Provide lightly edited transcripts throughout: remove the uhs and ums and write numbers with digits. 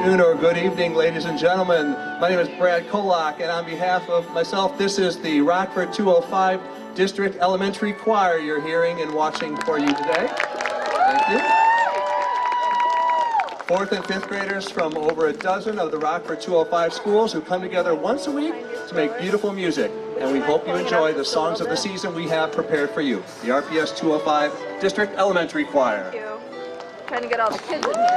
afternoon or good evening, ladies and gentlemen. My name is Brad Kolak, and on behalf of myself, this is the Rockford 205 District Elementary Choir you're hearing and watching for you today. Thank you. Fourth and fifth graders from over a dozen of the Rockford 205 schools who come together once a week to make beautiful music. And we hope you enjoy the songs of the season we have prepared for you. The RPS 205 District Elementary Choir. Thank you. Trying to get all the kids in here.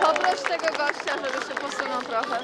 Poproś tego gościa, żeby się posunął trochę.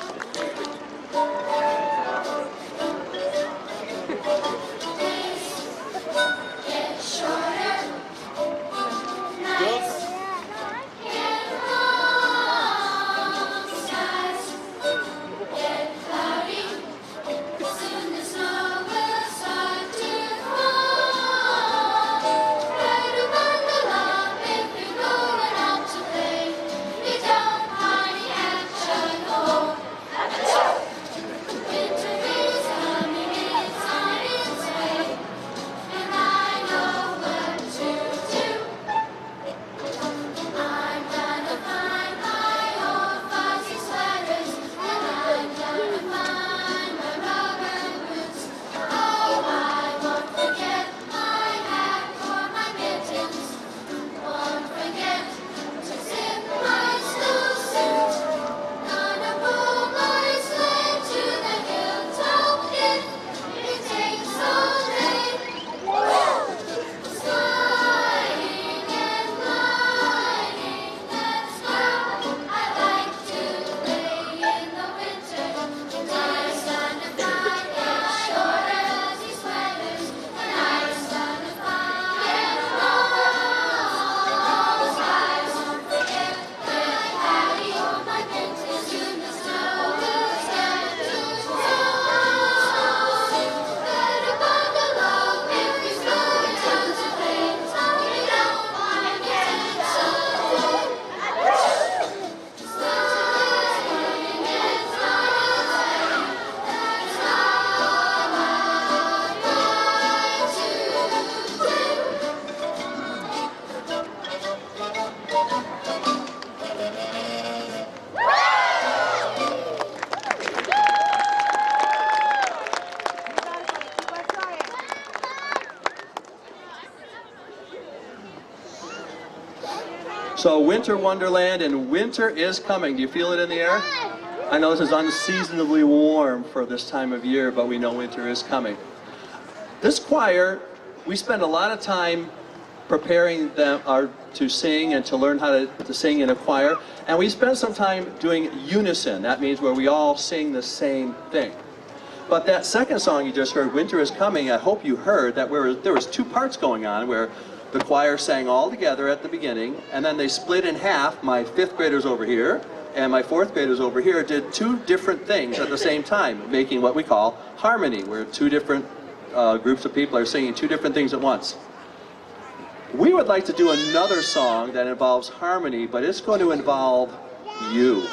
So winter wonderland and winter is coming. Do you feel it in the air? I know this is unseasonably warm for this time of year, but we know winter is coming. This choir, we spend a lot of time preparing them to sing and to learn how to sing in a choir. And we spend some time doing unison. That means where we all sing the same thing. But that second song you just heard, Winter is Coming, I hope you heard that there was two parts going on where the choir sang all together at the beginning, and then they split in half. My fifth graders over here and my fourth graders over here did two different things at the same time, making what we call harmony, where two different groups of people are singing two different things at once. We would like to do another song that involves harmony, but it's going to involve you.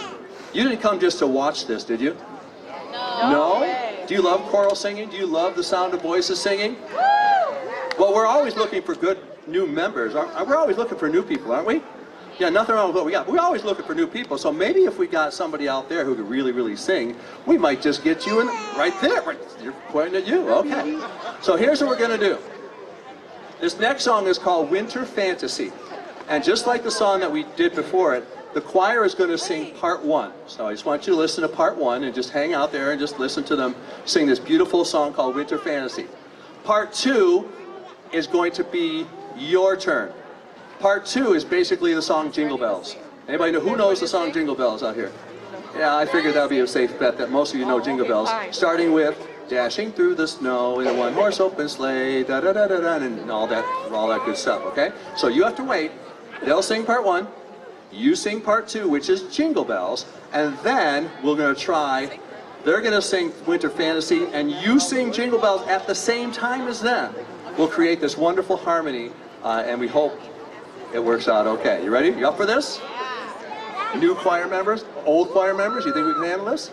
You didn't come just to watch this, did you? No? Do you love choral singing? Do you love the sound of voices singing? Well, we're always looking for good new members. We're always looking for new people, aren't we? Yeah, nothing wrong with what we got. We're always looking for new people. So maybe if we got somebody out there who could really, really sing, we might just get you in right there. You're pointing at you. Okay. So here's what we're going to do. This next song is called Winter Fantasy. And just like the song that we did before it, the choir is going to sing part one. So I just want you to listen to part one and just hang out there and just listen to them sing this beautiful song called Winter Fantasy. Part two is going to be your turn. Part two is basically the song Jingle Bells. Anybody know who knows the song Jingle Bells out here? Yeah, I figured that would be a safe bet that most of you know Jingle Bells. Starting with dashing through the snow in a one-horse open sleigh, da-da-da-da-da, and all that good stuff, okay? So you have to wait. They'll sing part one. You sing part two, which is Jingle Bells, and then we're going to try, they're going to sing Winter Fantasy, and you sing Jingle Bells at the same time as them. We'll create this wonderful harmony, and we hope it works out okay. You ready? You up for this? New choir members, old choir members, you think we can handle this?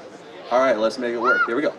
All right, let's make it work. Here we go.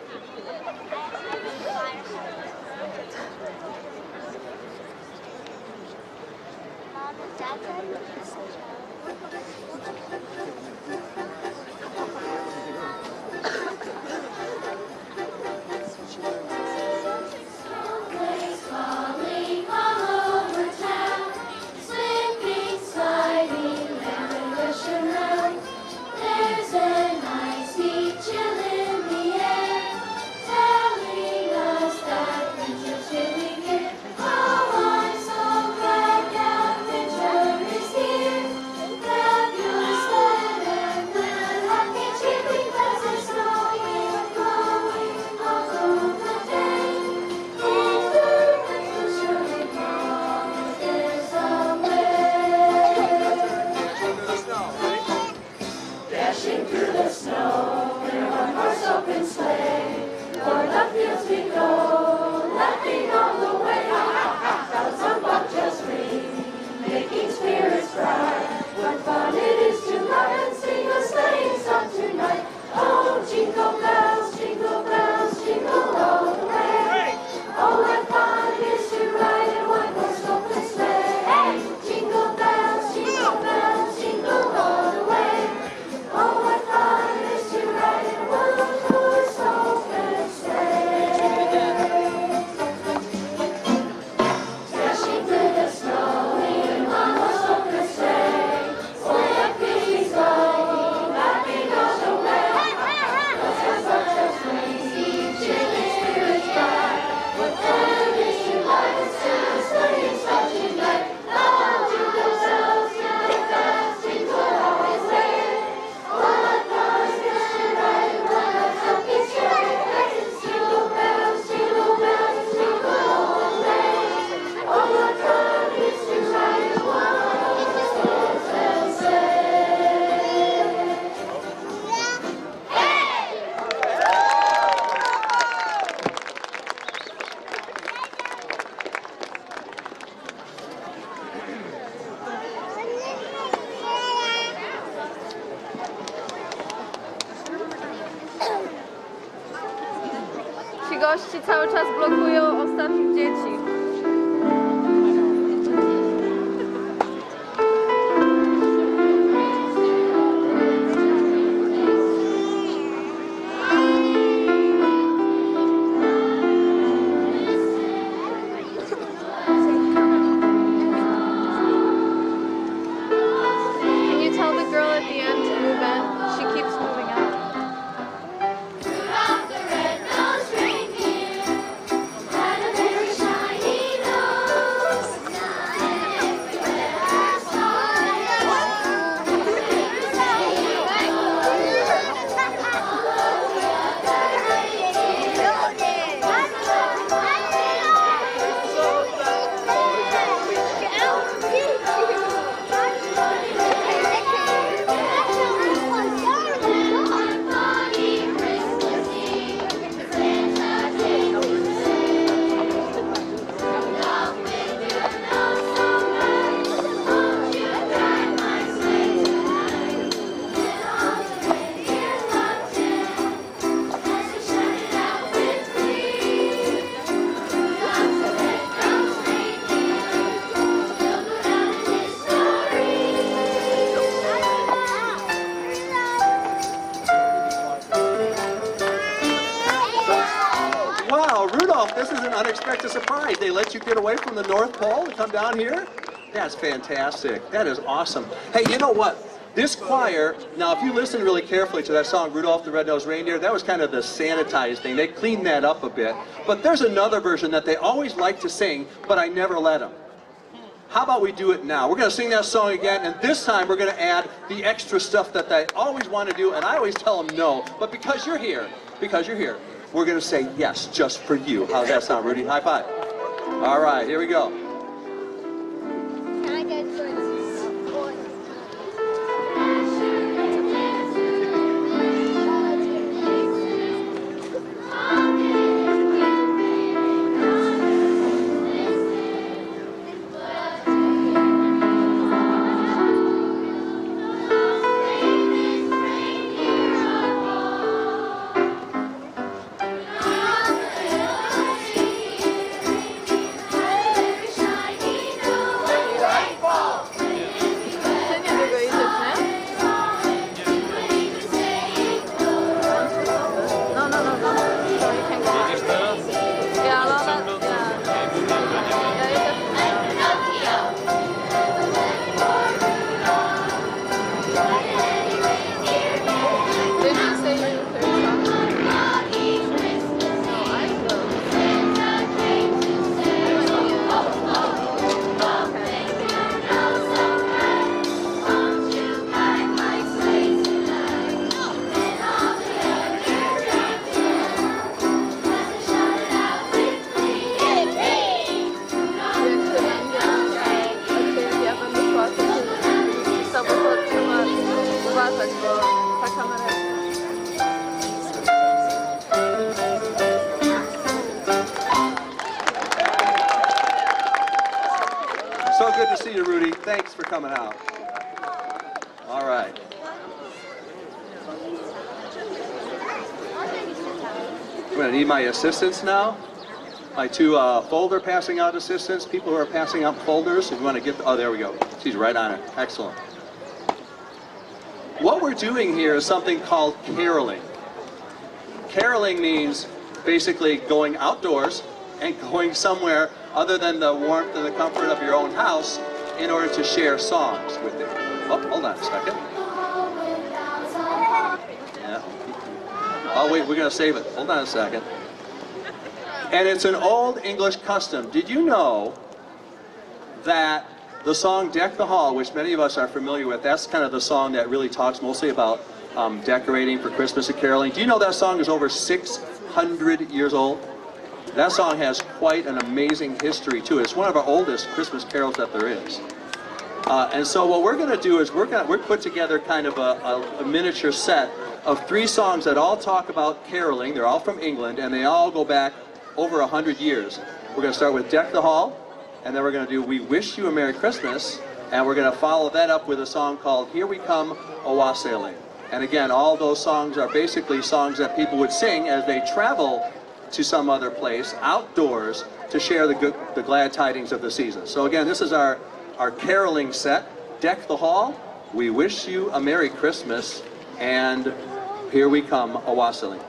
Ci gości cały czas blokują ostatnich dzieci. Can you tell the girl at the end to move in? She keeps moving out. Wow, Rudolph, this is an unexpected surprise. They let you get away from the North Pole to come down here? That's fantastic. That is awesome. Hey, you know what? This choir, now if you listen really carefully to that song, Rudolph the Red-Nosed Reindeer, that was kind of the sanitized thing. They cleaned that up a bit. But there's another version that they always like to sing, but I never let them. How about we do it now? We're going to sing that song again, and this time we're going to add the extra stuff that I always want to do, and I always tell them no. But because you're here, we're going to say yes just for you. How's that sound, Rudy? High five. All right, here we go. Can I go first? So good to see you, Rudy. Thanks for coming out. All right. I'm going to need my assistants now. My two folder passing out assistants, people who are passing out folders. If you want to get, oh, there we go. She's right on it. Excellent. What we're doing here is something called caroling. Caroling means basically going outdoors and going somewhere other than the warmth and the comfort of your own house in order to share songs with them. Oh, hold on a second. Yeah. Oh, wait, we're going to save it. Hold on a second. And it's an old English custom. Did you know that the song Deck the Hall, which many of us are familiar with, that's kind of the song that really talks mostly about decorating for Christmas and caroling. Do you know that song is over 600 years old? That song has quite an amazing history to it. It's one of our oldest Christmas carols that there is. And so what we're going to do is we're put together kind of a miniature set of 3 songs that all talk about caroling. They're all from England, and they all go back over 100 years. We're going to start with Deck the Hall, and then we're going to do We Wish You a Merry Christmas, and we're going to follow that up with a song called Here We Come a Wassailing. And again, all those songs are basically songs that people would sing as they travel to some other place outdoors to share the glad tidings of the season. So again, this is our caroling set. Deck the Hall, We Wish You a Merry Christmas, and Here We Come a Wassailing.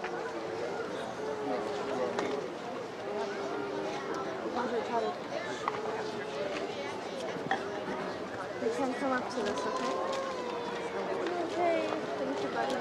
You can come up to this, okay? Okay, thank you, buddy.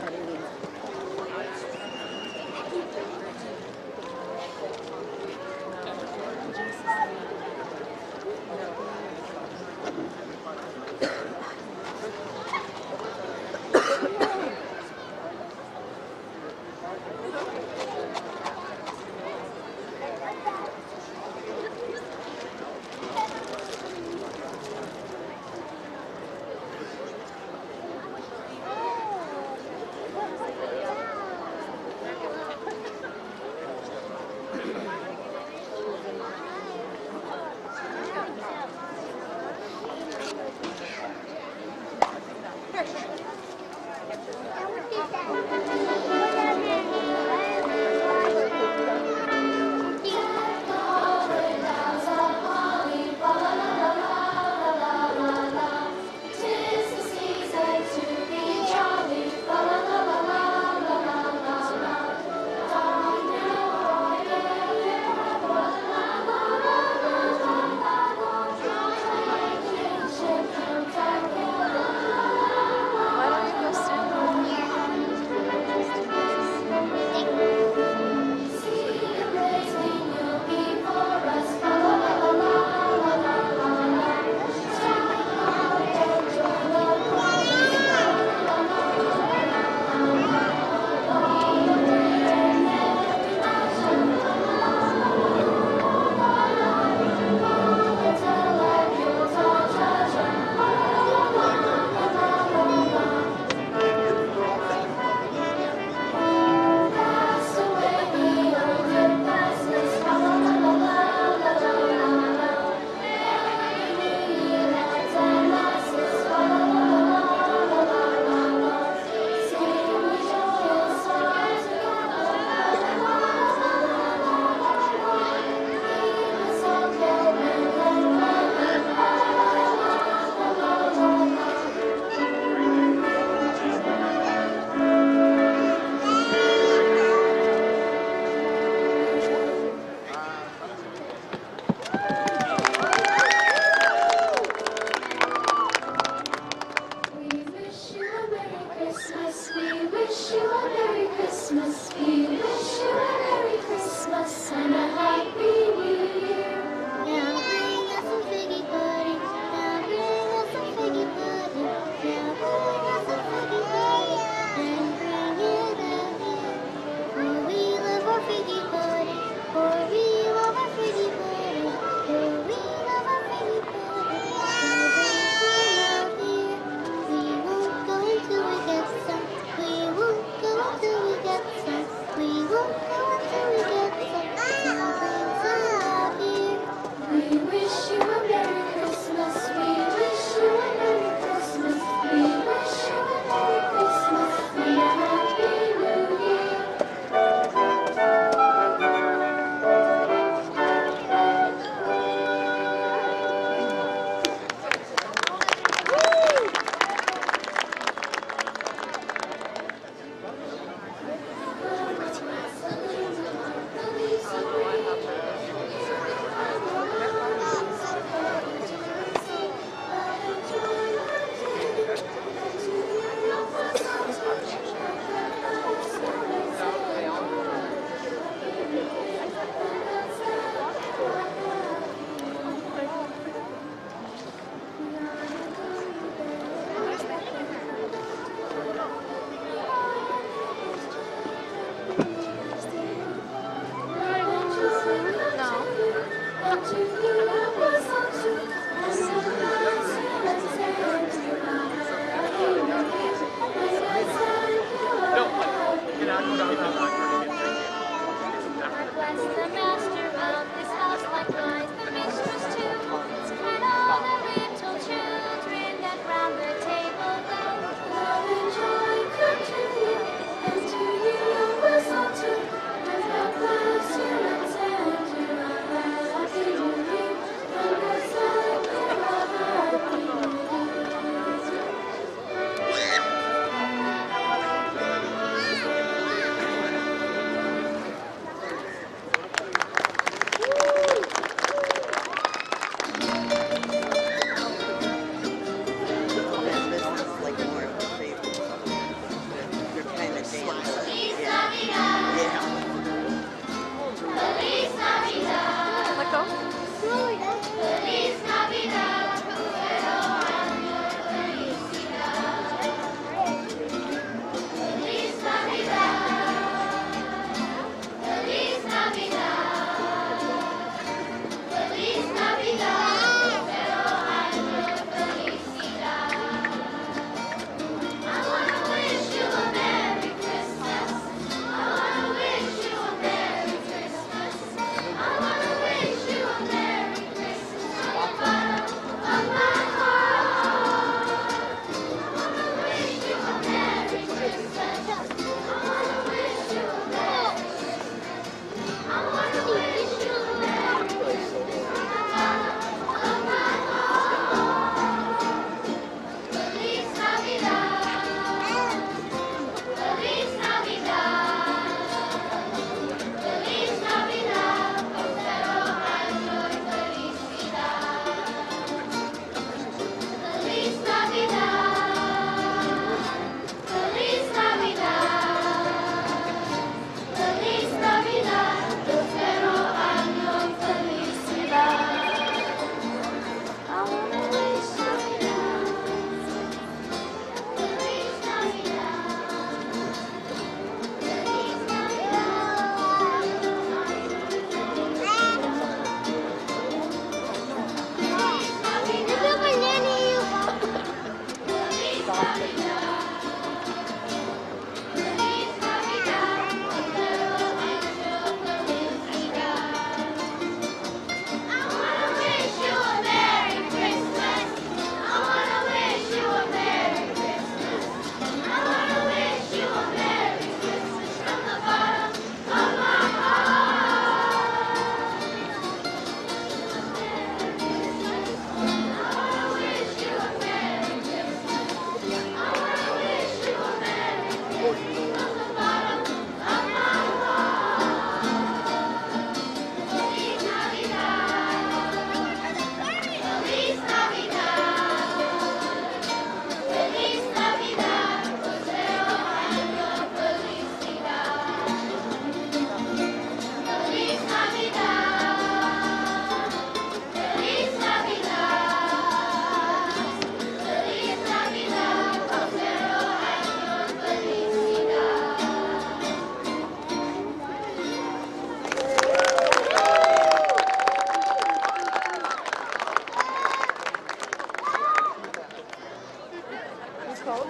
called?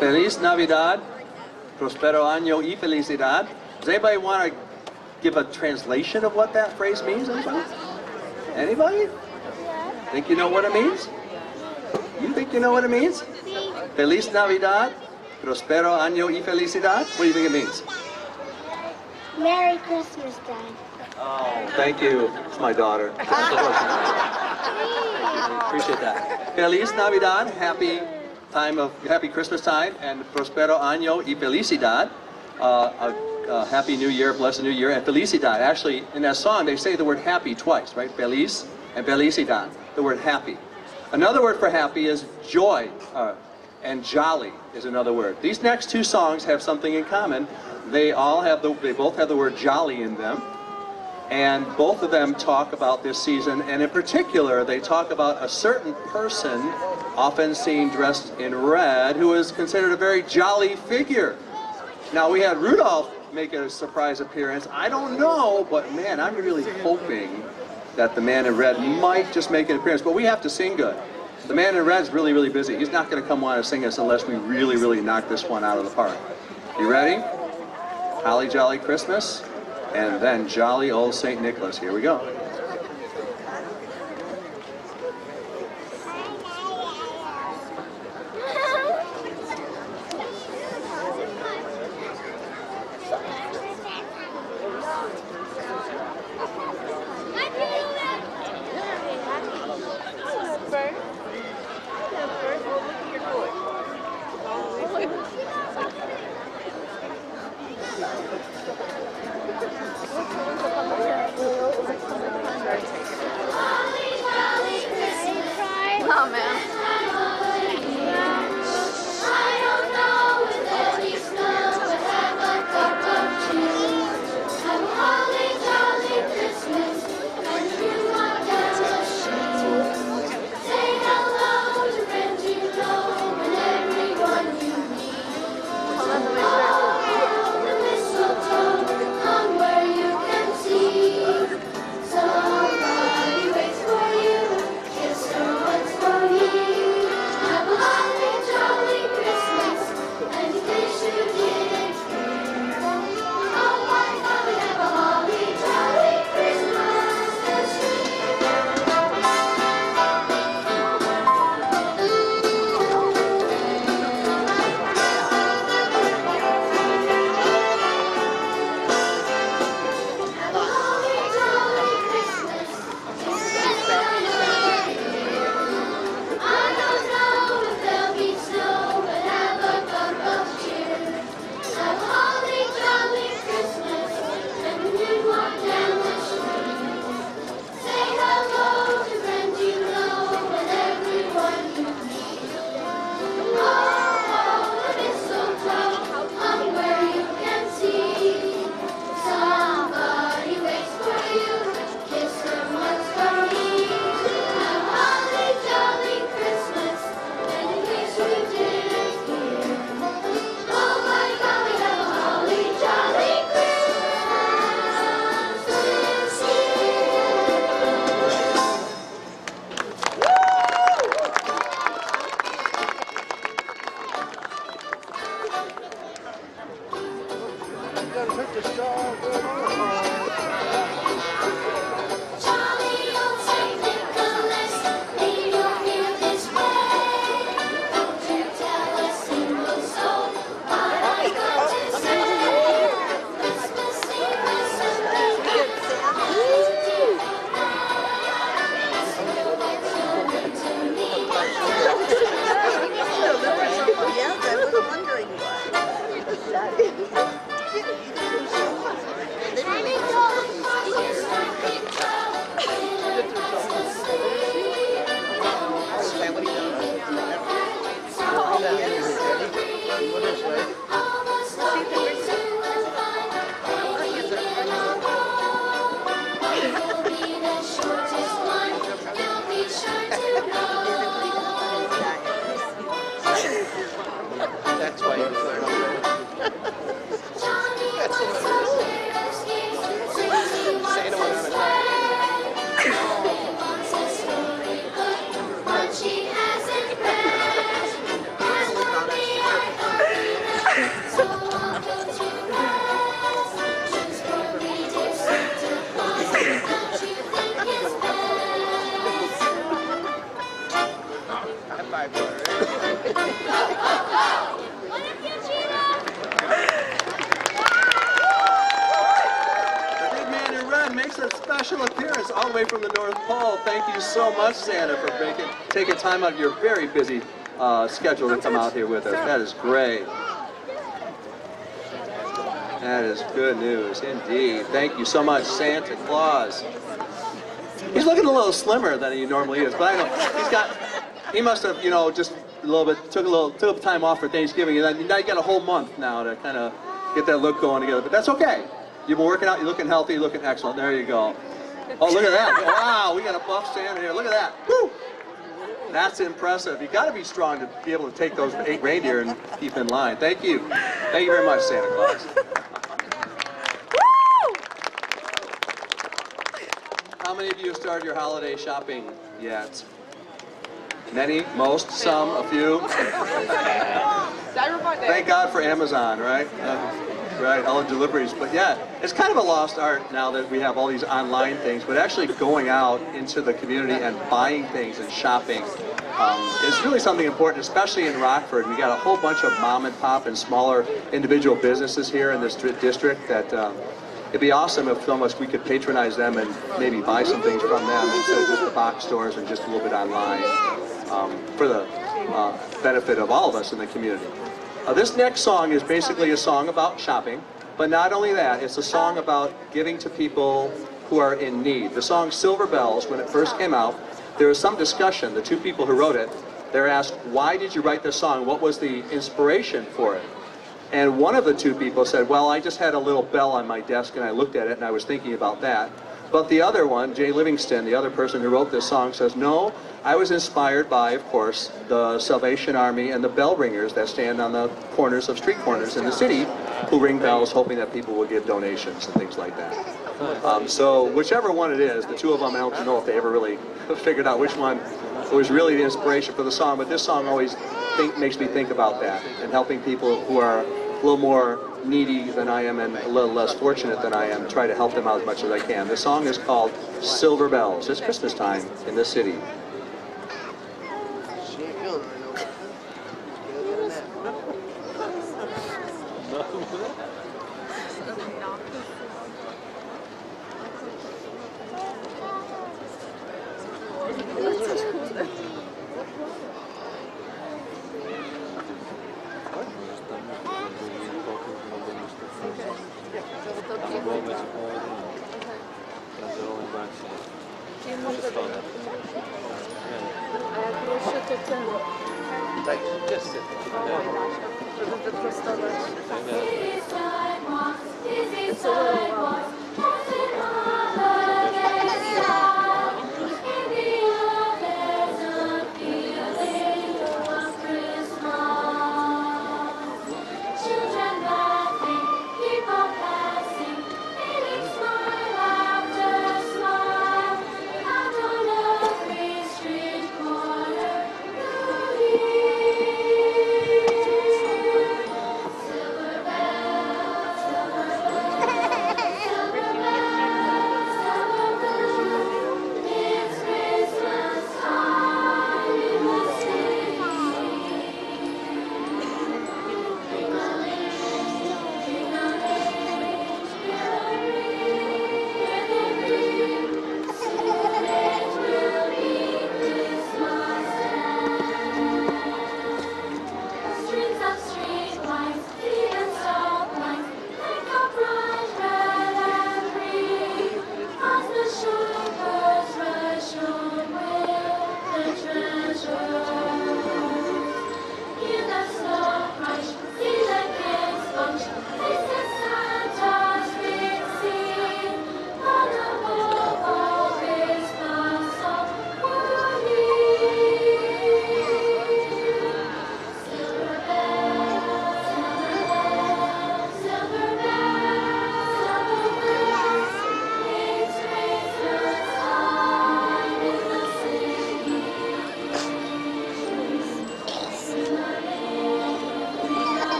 Feliz Navidad, Prospero Año y Felicidad. Does anybody want to give a translation of what that phrase means? Anybody? Anybody? Think you know what it means? You think you know what it means? Feliz Navidad, Prospero Año y Felicidad. What do you think it means? Merry Christmas, Dad. Oh, thank you. It's my daughter. Appreciate that. Feliz Navidad, happy Christmas time, and Prospero Año y Felicidad, a happy New Year, blessed New Year, and Felicidad. Actually, in that song, they say the word happy twice, right? Feliz and Felicidad, the word happy. Another word for happy is joy, and jolly is another word. These next two songs have something in common. They both have the word jolly in them. And both of them talk about this season, and in particular, they talk about a certain person, often seen dressed in red, who is considered a very jolly figure. Now, we had Rudolph make a surprise appearance. I don't know, but man, I'm really hoping that the man in red might just make an appearance, but we have to sing good. The man in red is really, really busy. He's not going to come on and sing us unless we really, really knock this one out of the park. You ready? Holly Jolly Christmas. And then jolly old St. Nicholas. Here we go. again makes a special appearance all the way from the North Pole. Thank you so much, Santa, for taking time out of your very busy schedule to come out here with us. That is great. That is good news indeed. Thank you so much, Santa Claus. He's looking a little slimmer than he normally is, but I know he must have, just a little bit, took time off for Thanksgiving, and now you got a whole month now to kind of get that look going together, but that's okay. You've been working out, you're looking healthy, you're looking excellent. There you go. Oh, look at that. Wow, we got a buff Santa here. Look at that. Woo! That's impressive. You got to be strong to be able to take those 8 reindeer and keep in line. Thank you. Thank you very much, Santa Claus. How many of you have started your holiday shopping yet? Many? Most? Some? A few? Thank God for Amazon, right? Right, all the deliveries. But yeah, it's kind of a lost art now that we have all these online things, but actually going out into the community and buying things and shopping is really something important, especially in Rockford. We got a whole bunch of mom and pop and smaller individual businesses here in this district that it'd be awesome if we could patronize them and maybe buy some things from them instead of just the box stores and just a little bit online for the benefit of all of us in the community. This next song is basically a song about shopping, but not only that, it's a song about giving to people who are in need. The song Silver Bells, when it first came out, there was some discussion. The 2 people who wrote it, they're asked, why did you write this song? What was the inspiration for it? And one of the 2 people said, well, I just had a little bell on my desk and I looked at it and I was thinking about that. But the other one, Jay Livingston, the other person who wrote this song, says, no, I was inspired by, of course, the Salvation Army and the bell ringers that stand on the corners of street corners in the city who ring bells hoping that people will give donations and things like that. So whichever one it is, the 2 of them, I don't know if they ever really figured out which one was really the inspiration for the song, but this song always makes me think about that and helping people who are a little more needy than I am and a little less fortunate than I am, try to help them out as much as I can. This song is called Silver Bells. It's Christmas time in this city.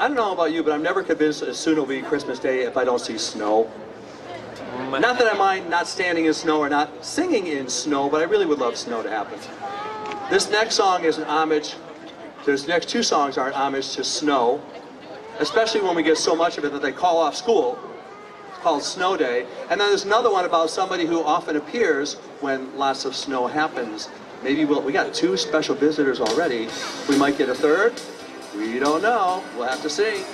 I don't know about you, but I'm never convinced that soon will be Christmas Day if I don't see snow. Not that I mind not standing in snow or not singing in snow, but I really would love snow to happen. This next song is an homage, these next two songs are an homage to snow, especially when we get so much of it that they call off school. It's called Snow Day. And then there's another one about somebody who often appears when lots of snow happens. Maybe we got two special visitors already. We might get a third. We don't know. We'll have to see.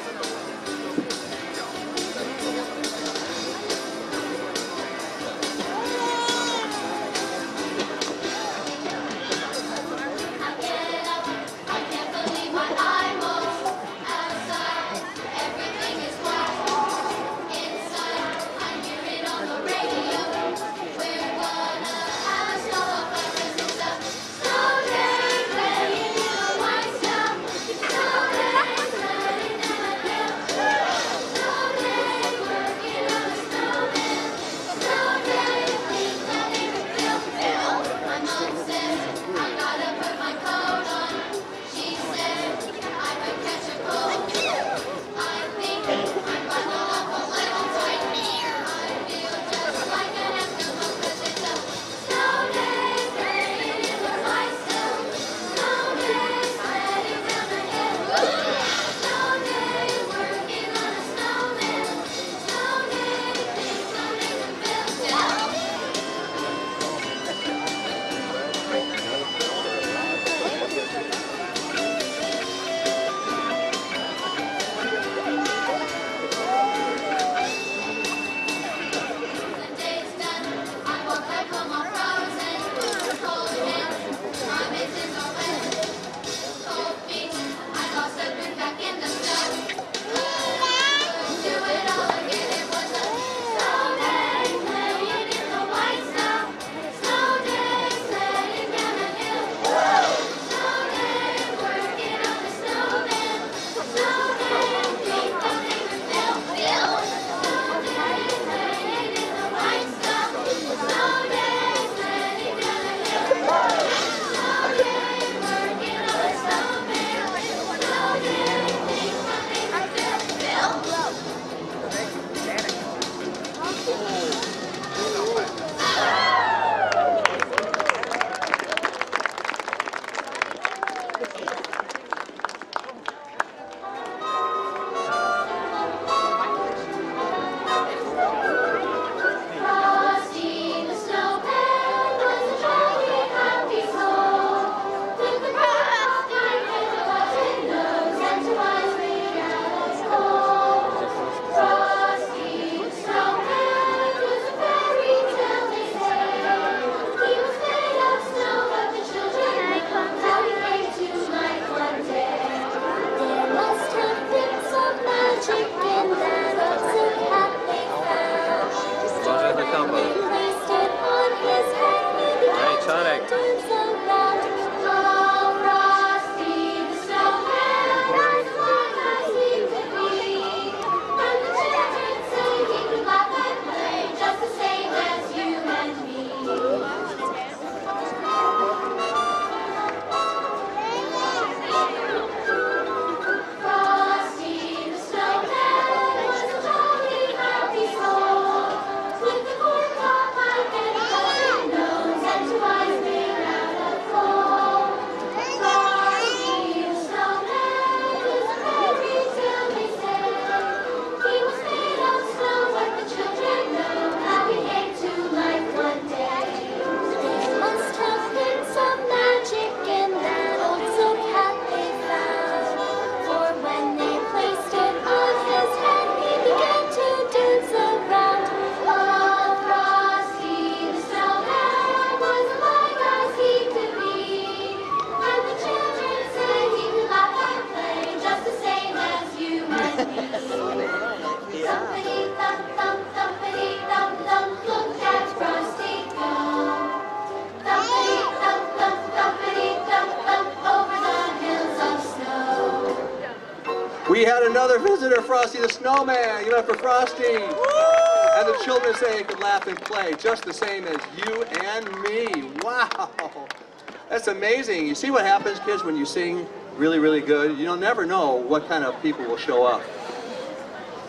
We had another visitor, Frosty the Snowman. Give it up for Frosty. And the children say they could laugh and play just the same as you and me. Wow. That's amazing. You see what happens, kids, when you sing really, really good. You don't never know what kind of people will show up.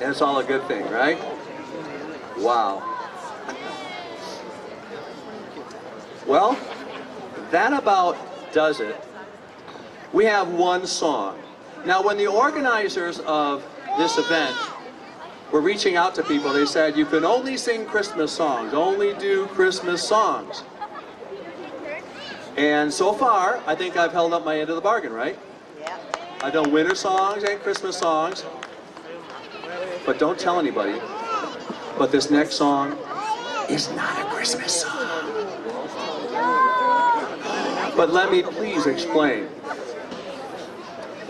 And it's all a good thing, right? Wow. Well, that about does it. We have one song. Now, when the organizers of this event were reaching out to people, they said, you can only sing Christmas songs, only do Christmas songs. And so far, I think I've held up my end of the bargain, right? Yeah. I've done winter songs and Christmas songs, but don't tell anybody. But this next song is not a Christmas song. But let me please explain.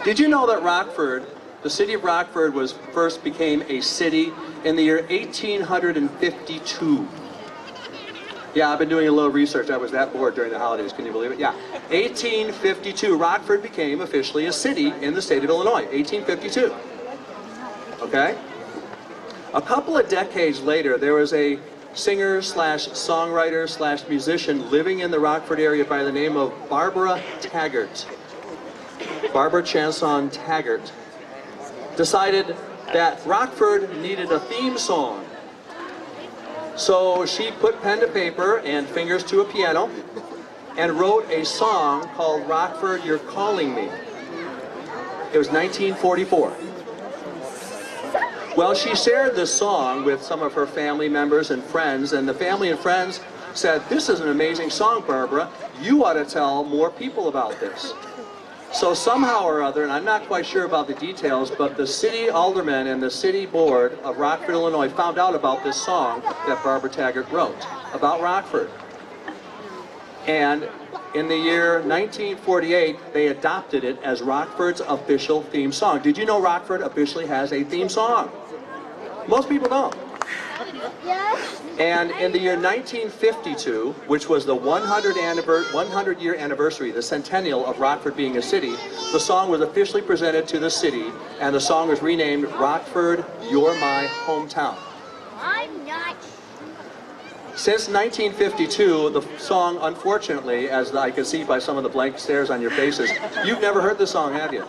Did you know that Rockford, the city of Rockford, was first became a city in the year 1852? Yeah, I've been doing a little research. I was that bored during the holidays. Can you believe it? Yeah. 1852, Rockford became officially a city in the state of Illinois. 1852. Okay? A couple of decades later, there was a singer slash songwriter slash musician living in the Rockford area by the name of Barbara Taggart. Barbara Chanson Taggart decided that Rockford needed a theme song. So she put pen to paper and fingers to a piano and wrote a song called Rockford, You're Calling Me. It was 1944. Well, she shared this song with some of her family members and friends, and the family and friends said, this is an amazing song, Barbara. You ought to tell more people about this. So somehow or other, and I'm not quite sure about the details, but the city aldermen and the city board of Rockford, Illinois found out about this song that Barbara Taggart wrote about Rockford. And in the year 1948, they adopted it as Rockford's official theme song. Did you know Rockford officially has a theme song? Most people don't. Yes. And in the year 1952, which was the 100-year anniversary, the centennial of Rockford being a city, the song was officially presented to the city, and the song was renamed Rockford, You're My Hometown. I'm not. Since 1952, the song, unfortunately, as I can see by some of the blank stares on your faces, you've never heard the song, have you?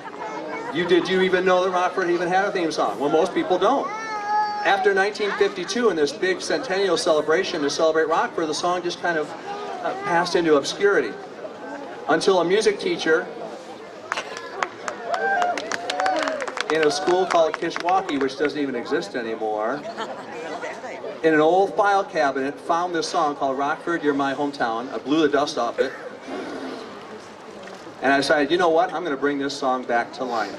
Did you even know that Rockford even had a theme song? Well, most people don't. After 1952, in this big centennial celebration to celebrate Rockford, the song just kind of passed into obscurity. Until a music teacher in a school called Kishwaukee, which doesn't even exist anymore, in an old file cabinet, found this song called Rockford, You're My Hometown. I blew the dust off it. And I decided, you know what? I'm going to bring this song back to life.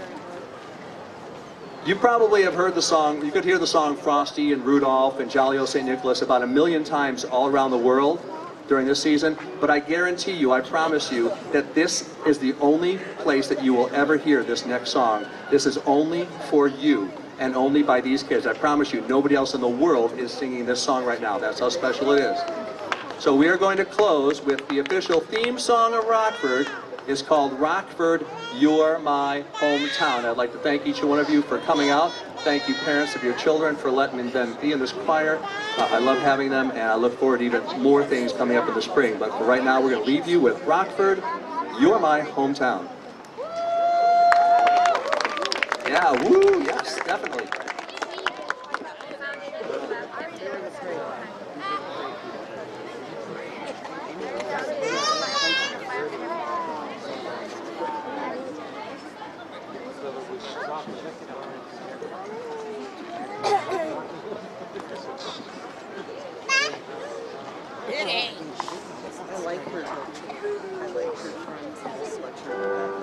You probably have heard the song, you could hear the song Frosty and Rudolph and Jolly Old St. Nicholas about 1,000,000 times all around the world during this season, but I guarantee you, I promise you, that this is the only place that you will ever hear this next song. This is only for you and only by these kids. I promise you, nobody else in the world is singing this song right now. That's how special it is. So we are going to close with the official theme song of Rockford. It's called Rockford, You're My Hometown. I'd like to thank each one of you for coming out. Thank you, parents of your children, for letting them be in this choir. I love having them, and I look forward to even more things coming up in the spring. But for right now, we're going to leave you with Rockford, You're My Hometown. Yeah, woo, yes, definitely. I like her. I like her from sweatshirt.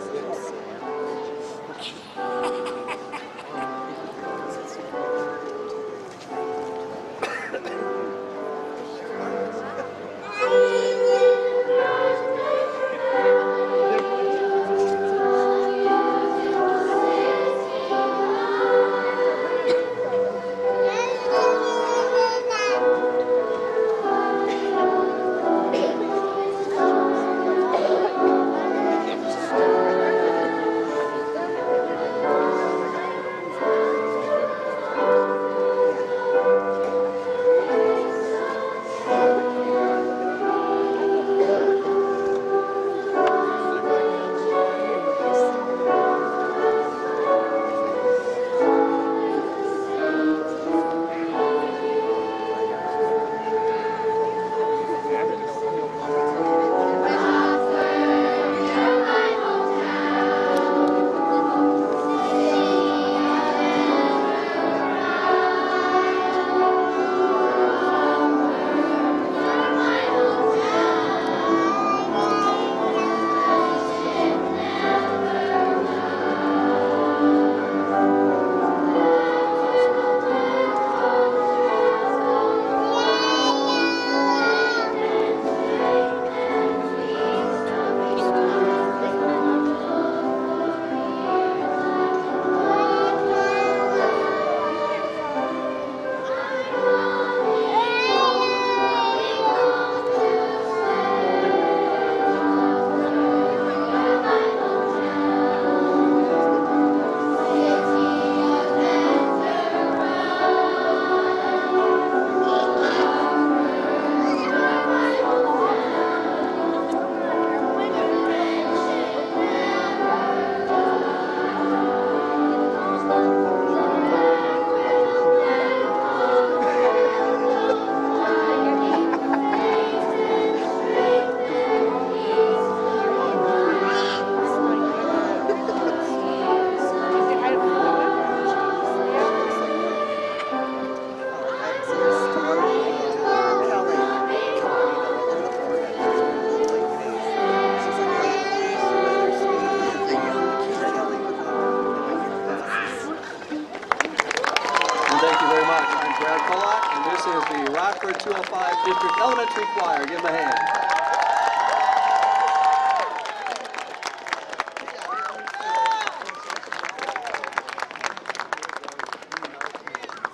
much. I'm Brad Pollock, and this is the Rockford 205 District Elementary Choir. Give them a hand.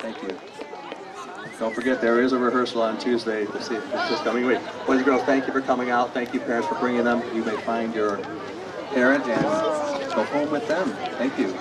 Thank you. Don't forget, there is a rehearsal on Tuesday this coming week. Boys and girls, thank you for coming out. Thank you, parents, for bringing them. You may find your parent and go home with them. Thank you.